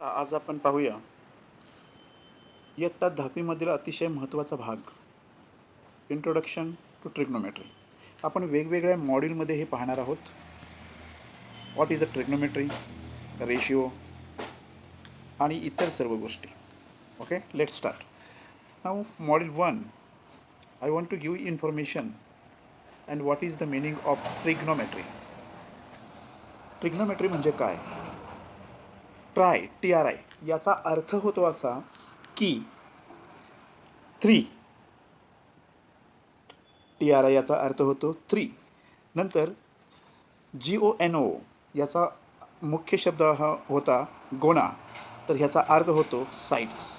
आज आपण पाहूया इयत्ता 10वी मधील अतिशय महत्त्वाचा भाग इंट्रोडक्शन टू ट्रिग्नोमेट्री. आपण वेगवेगळ्या मॉड्यूलमध्ये हे पाहणार आहोत. What is a trigonometry, ratio आणि इतर सर्व गोष्टी. Okay, let start. Now module 1, I want to give information and what is the meaning of trigonometry. Trigonometry म्हणजे काय? TRI याचा अर्थ होतो असा की 3. TRI याचा अर्थ होतो 3. नंतर GONO याचा मुख्य शब्द हा होता गोणा, तर ह्याचा अर्थ होतो साईड्स.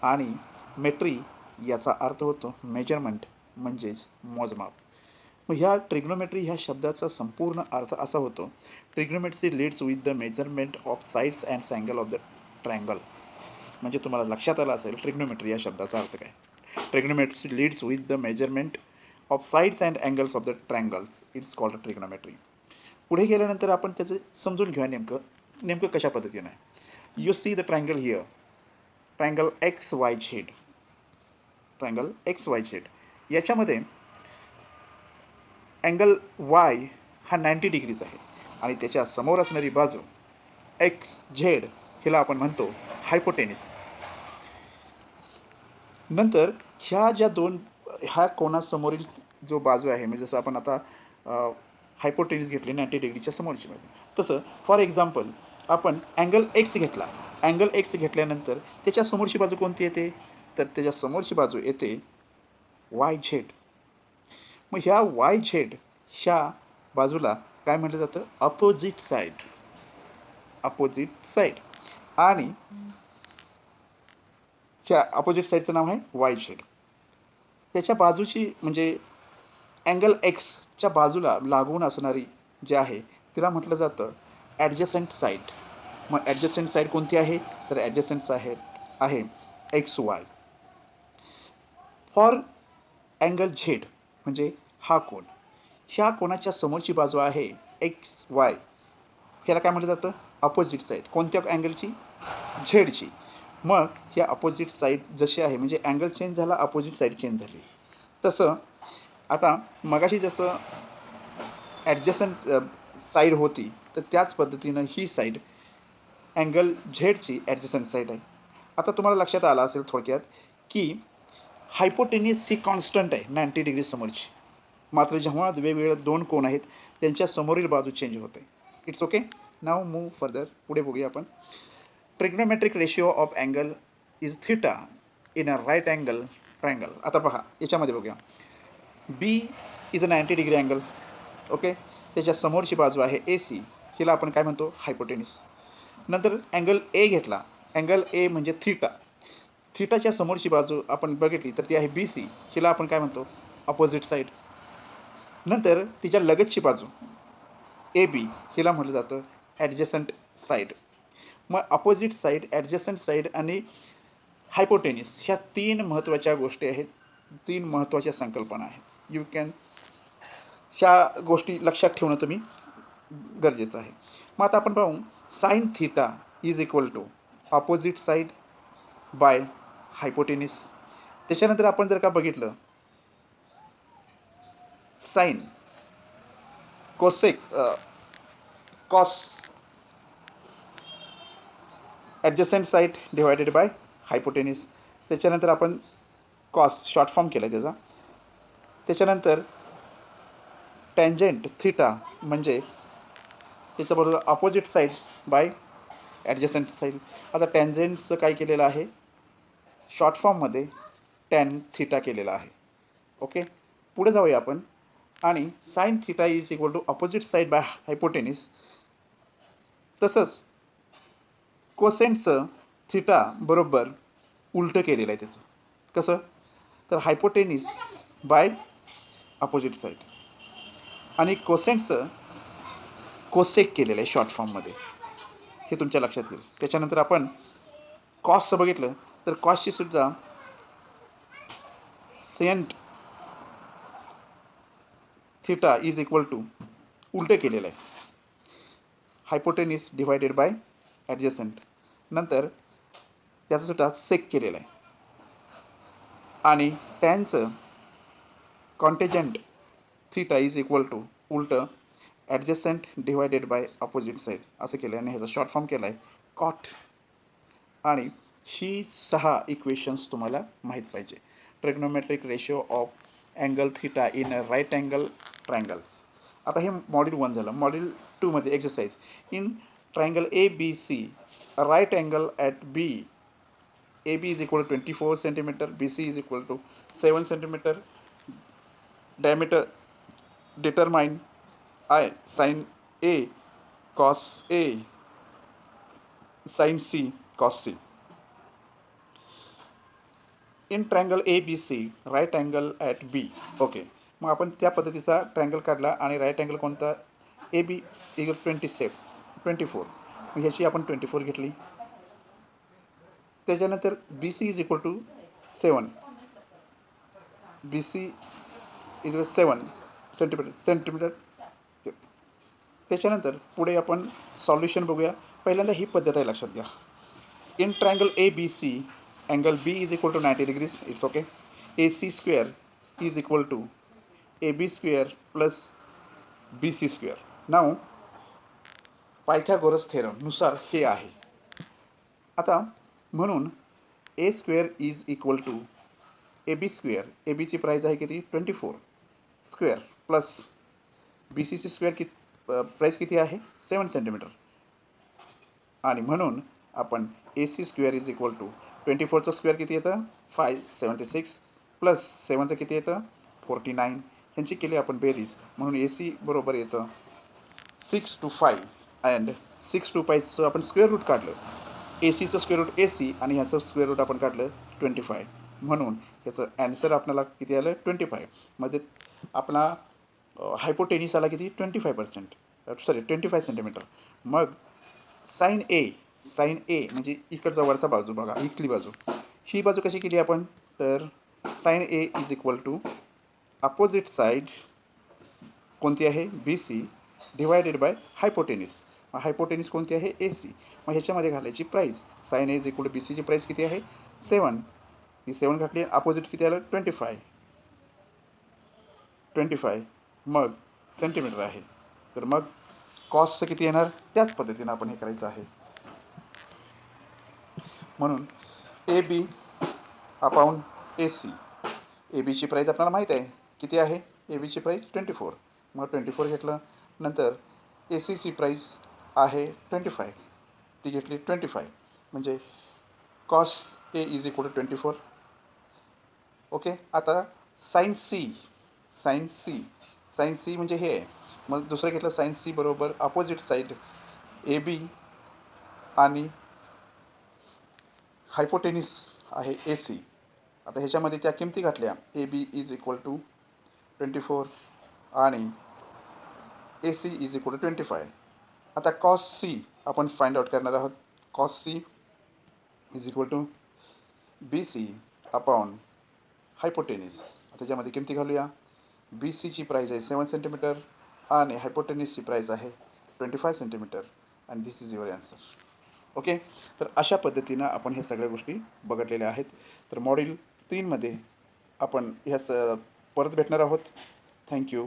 आणि मेट्री याचा अर्थ होतो मेजरमेंट म्हणजेच मोजमाप. मग ह्या ट्रिग्नोमेट्री ह्या शब्दाचा संपूर्ण अर्थ असा होतो, trigonometry leads with the measurement of sides and angle of the triangle. म्हणजे तुम्हाला लक्षात आलं असेल ट्रिग्नोमेट्री या शब्दाचा अर्थ काय. Trigonometry leads with the measurement of sides and angles of the triangles, it's called trigonometry. पुढे गेल्यानंतर आपण त्याचं समजून घेऊया नेमकं कशा पद्धतीने. You see the triangle here, triangle XYZ. Triangle XYZ याच्यामध्ये अँगल Y हा 90 डिग्रीज आहे आणि त्याच्या समोर असणारी बाजू XZ हिला आपण म्हणतो हायपोटेनिस. नंतर ह्या कोणासमोरील जो बाजू आहे, म्हणजे जसं आपण आता हायपोटेनिस घेतली 90 डिग्रीच्या समोरची बाजू, तसं फॉर एक्झाम्पल आपण अँगल X घेतला. अँगल X घेतल्यानंतर त्याच्या समोरची बाजू कोणती येते, तर त्याच्या समोरची बाजू येते YZ. मग ह्या YZ ह्या बाजूला काय म्हटलं जातं, अपोजिट साईड. आणि च्या अपोजिट साईडचं नाव आहे YZ. त्याच्या बाजूची म्हणजे अँगल Xच्या बाजूला लागून असणारी जी आहे तिला म्हटलं जातं ॲडजसंट साईड. मग ॲडजसंट साईड कोणती आहे, तर ॲडजसंट साईड आहे XY. फॉर अँगल Z म्हणजे हा कोन, ह्या कोणाच्या समोरची बाजू आहे XY, ह्याला काय म्हटलं जातं, अपोजिट साईड. कोणत्या अँगलची, झेडची. मग ह्या अपोजिट साईड जशी आहे, म्हणजे अँगल चेंज झाला, अपोजिट साईड चेंज झाली. तसं आता मगाशी जसं ॲडजसंट साईड होती, तर त्याच पद्धतीनं ही साईड अँगल झेडची ॲडजसंट साईड आहे. आता तुम्हाला लक्षात आलं असेल थोडक्यात की हायपोटेनिस ही कॉन्स्टंट आहे 90 डिग्री समोरची. मात्र जेव्हा वेगवेगळे दोन कोण आहेत त्यांच्या समोरील बाजू चेंज होते. It's okay. Now move further. पुढे बघूया आपण. Trigonometric ratio of angle is theta in a right angle triangle. आता पहा याच्यामध्ये बघूया. B is a 90 degree angle. Okay, त्याच्या समोरची बाजू आहे AC, हिला आपण काय म्हणतो, हायपोटेनिस. नंतर अँगल A घेतला. अँगल A म्हणजे थिटाच्या समोरची बाजू आपण बघितली तर ती आहे BC, हिला आपण काय म्हणतो, अपोजिट साईड. नंतर तिच्या लगतची बाजू AB हिला म्हटलं जातं ॲडजसंट साईड. मग अपोजिट साईड, ॲडजसंट साईड आणि हायपोटेनिस ह्या 3 महत्त्वाच्या गोष्टी आहेत, 3 महत्त्वाच्या संकल्पना आहेत. यू कॅन ह्या गोष्टी लक्षात ठेवणं तुम्ही गरजेचं आहे. मग आता आपण पाहू sine theta is equal to opposite side by hypotenuse. त्याच्यानंतर आपण जर का बघितलं sine cos adjacent side divided by hypotenuse. त्याच्यानंतर आपण कॉस शॉर्ट फॉर्म केला त्याचा. त्याच्यानंतर टँजंट थिटा म्हणजे त्याच्याबरोबर अपोजिट साईड बाय ॲडजसंट साईड. आता टँजंटचं काय केलेलं आहे, शॉर्ट फॉर्ममध्ये टॅन थिटा केलेला आहे. ओके, पुढे जाऊया आपण. आणि sine theta is equal to opposite side by hypotenuse. तसंच कोसेंटचं थिटा बरोबर उलटं केलेलं आहे त्याचं. कसं, तर हायपोटेनिस बाय अपोजिट साईड आणि कोसेंटचं कोसेक केलेलं आहे शॉर्ट फॉर्ममध्ये, हे तुमच्या लक्षात येईल. त्याच्यानंतर आपण कॉसचं बघितलं तर कॉसची सुद्धा सेंट थिटा इज इक्वल टू उलटं केलेलं आहे, हायपोटेनिस डिवायडेड बाय ॲडजसंट. नंतर त्याचा सुद्धा सेक केलेला आहे आणि टॅनचं कॉन्टेजंट थीटा इज इक्वल टू उलटं adjacent divided by opposite side असं केलं आणि ह्याचा शॉर्ट फॉर्म केला आहे कॉट. आणि ही 6 इक्वेशन्स तुम्हाला माहीत पाहिजे. Trigonometric ratio of angle theta in a right angle triangles. आता हे मॉड्यूल 1 झालं. मॉड्यूल 2 मध्ये exercise in triangle A B C right angle at B A B is equal to 24 centimetre, B C is equal to 7 centimetre. diameter determine I sin A cos A sin C cos C. In triangle A B C right angle at B. Okay, मग आपण त्या पद्धतीचा triangle काढला आणि right angle कोणता ए B is 24. मग ह्याची आपण 24 घेतली. त्याच्यानंतर B C is equal to 7. B C is 7 centimetre. त्याच्यानंतर पुढे आपण सॉल्युशन बघूया. पहिल्यांदा ही पद्धत आहे, लक्षात घ्या. In triangle A B C angle B is equal to 90 degrees. It's okay. A C square is equal to A B square plus B C square. Now Pythagoras theorem नुसार हे आहे. आता म्हणून A square is equal to A B square. A बीची price आहे किती 24 square plus B C C square price किती आहे 7 सेंटीमीटर. आणि म्हणून आपण A C square is equal to 24चं square किती येतं 576 प्लस 7चं किती येतं 49. ह्यांची केली आपण बेरीज, म्हणून ए सी बरोबर येतं 6 to 5 अँड 6 to 5चं आपण स्क्वेअर रूट काढलं. ए सीचं स्क्वेअर रूट ए सी आणि ह्याचं स्क्वेअर रूट आपण काढलं 25. म्हणून ह्याचं ॲन्सर आपल्याला किती आलं 25. मध्ये आपला हायपोटेनिस आला किती 25%, सॉरी 25 सेंटीमीटर. मग साइन ए म्हणजे इकडचा वरचा बाजू बघा, इथली बाजू. ही बाजू कशी केली आपण तर sine A is equal to opposite side कोणती आहे B C divided by hypotenuse. Hypotenuse कोणती आहे ए सी. मग ह्याच्यामध्ये घालायची price sine A is equal to B सीची प्राईस किती आहे 7. ती 7 घातली. अपोजिट किती आलं 25 मग सेंटीमीटर आहे. तर मग कॉस्टचं किती येणार त्याच पद्धतीनं आपण हे करायचं आहे. म्हणून A B upon A C. ए बीची प्राईस आपल्याला माहीत आहे किती आहे ए बीची प्राईस 24. मग 24 घेतलं. नंतर ए सीची प्राईस आहे 25, ती घेतली 25. म्हणजे cos A is equal to 24. Okay. आता साइन सी म्हणजे हे आहे. मग दुसरं घेतलं साइन सी बरोबर अपोजिट साईड ए बी आणि हायपोटेनिस आहे ए सी. आता ह्याच्यामध्ये त्या किमती घातल्या. A B is equal to 24 आणि A C is equal to 25. आता कॉस सी आपण फाइंड आउट करणार आहोत. Cos C is equal to B C upon hypotenuse. त्याच्यामध्ये किमती घालूया. बी सीची प्राईज आहे 7 सेंटीमीटर आणि हायपोटेनिसची प्राईज आहे 25 centimetre. And this is your answer. Okay. तर अशा पद्धतीनं आपण ह्या सगळ्या गोष्टी बघितलेल्या आहेत. तर मॉड्यूल 3 मध्ये आपण ह्या परत भेटणार आहोत. थँक्यू.